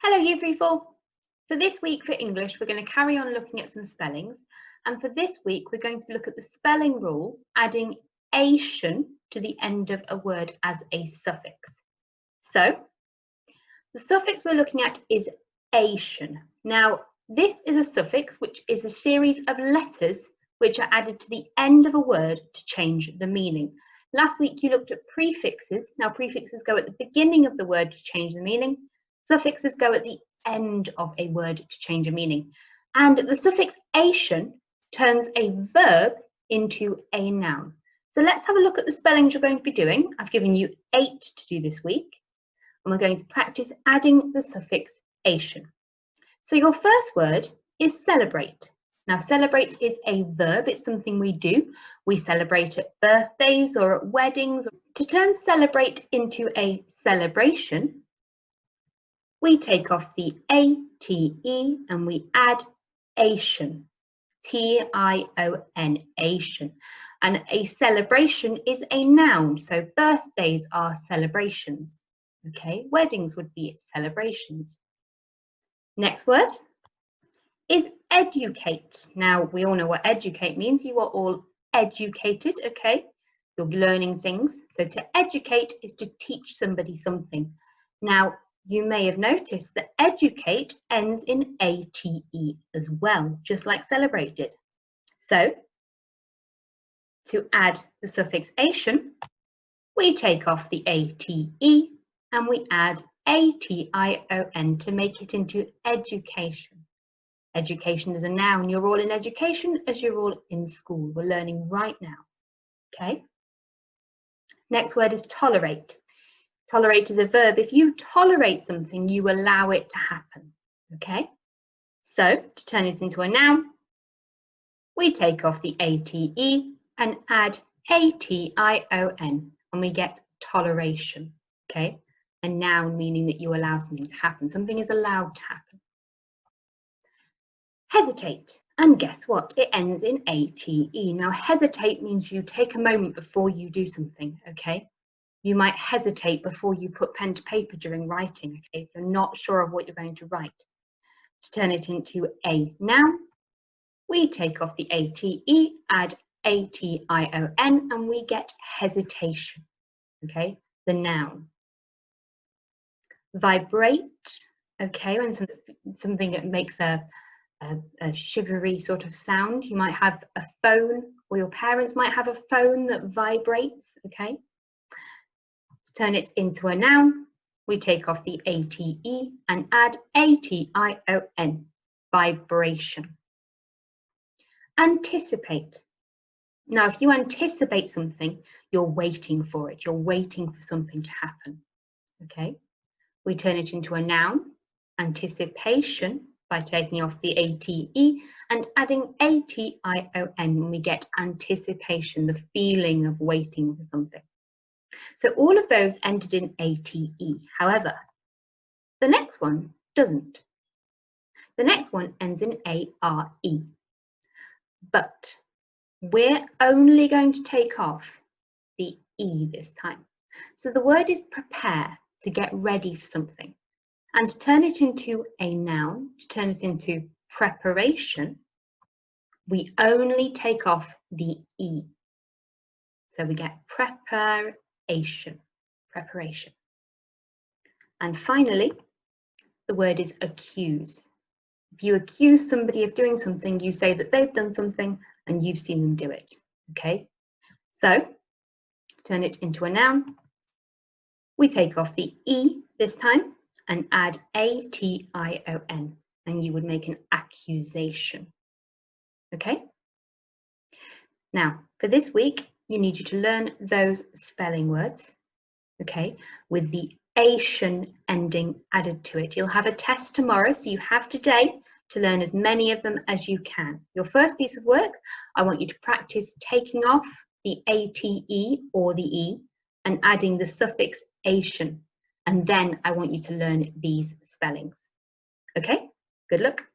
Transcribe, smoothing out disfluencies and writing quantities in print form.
Hello Year 3-4. For this week for English, we're going to carry on looking at some spellings. And for this week, we're going to look at the spelling rule, adding ation to the end of a word as a suffix. So, the suffix we're looking at is ation. Now, this is a suffix, which is a series of letters which are added to the end of a word to change the meaning. Last week, you looked at prefixes. Now, prefixes go at the beginning of the word to change the meaning. Suffixes go at the end of a word to change a meaning. And the suffix ation turns a verb into a noun. So let's have a look at the spellings you're going to be doing. I've given you 8 to do this week. And we're going to practice adding the suffix ation. So your first word is celebrate. Now, celebrate is a verb. It's something we do. We celebrate at birthdays or at weddings. To turn celebrate into a celebration, we take off the A-T-E and we add ation, T-I-O-N, ation. And a celebration is a noun, so birthdays are celebrations, okay? Weddings would be celebrations. Next word is educate. Now, we all know what educate means. You are all educated, okay? You're learning things. So to educate is to teach somebody something. Now, you may have noticed that educate ends in A-T-E as well, just like celebrate did. So, to add the suffix ation, we take off the A-T-E and we add A-T-I-O-N to make it into education. Education is a noun. You're all in education as you're all in school. We're learning right now, okay? Next word is tolerate. Tolerate is a verb. If you tolerate something, you allow it to happen, okay? So, to turn it into a noun, we take off the A-T-E and add A-T-I-O-N, and we get toleration, okay? A noun meaning that you allow something to happen. Something is allowed to happen. Hesitate, and guess what? It ends in A-T-E. Now, hesitate means you take a moment before you do something, okay? You might hesitate before you put pen to paper during writing, okay? If you're not sure of what you're going to write. To turn it into a noun, we take off the A-T-E, add A-T-I-O-N, and we get hesitation, okay? The noun. Vibrate, okay? When something that makes a shivery sort of sound. You might have a phone, or your parents might have a phone that vibrates, okay? Turn it into a noun, we take off the A-T-E and add A-T-I-O-N, vibration. Anticipate. Now, if you anticipate something, you're waiting for it. You're waiting for something to happen, okay? We turn it into a noun, anticipation, by taking off the A-T-E and adding A-T-I-O-N, and we get anticipation, the feeling of waiting for something. So all of those ended in A-T-E. However, the next one doesn't. The next one ends in A-R-E. But we're only going to take off the E this time. So the word is prepare, to get ready for something. And to turn it into a noun, to turn it into preparation, we only take off the E. So we get preparation. And finally, the word is accuse. If you accuse somebody of doing something, you say that they've done something and you've seen them do it, okay? So, turn it into a noun. We take off the E this time and add A-T-I-O-N, and you would make an accusation, okay? Now, for this week, you need you to learn those spelling words, okay, with the ation ending added to it. You'll have a test tomorrow, so you have today to learn as many of them as you can. Your first piece of work, I want you to practice taking off the A-T-E or the E and adding the suffix ation. And then I want you to learn these spellings. Okay, good luck.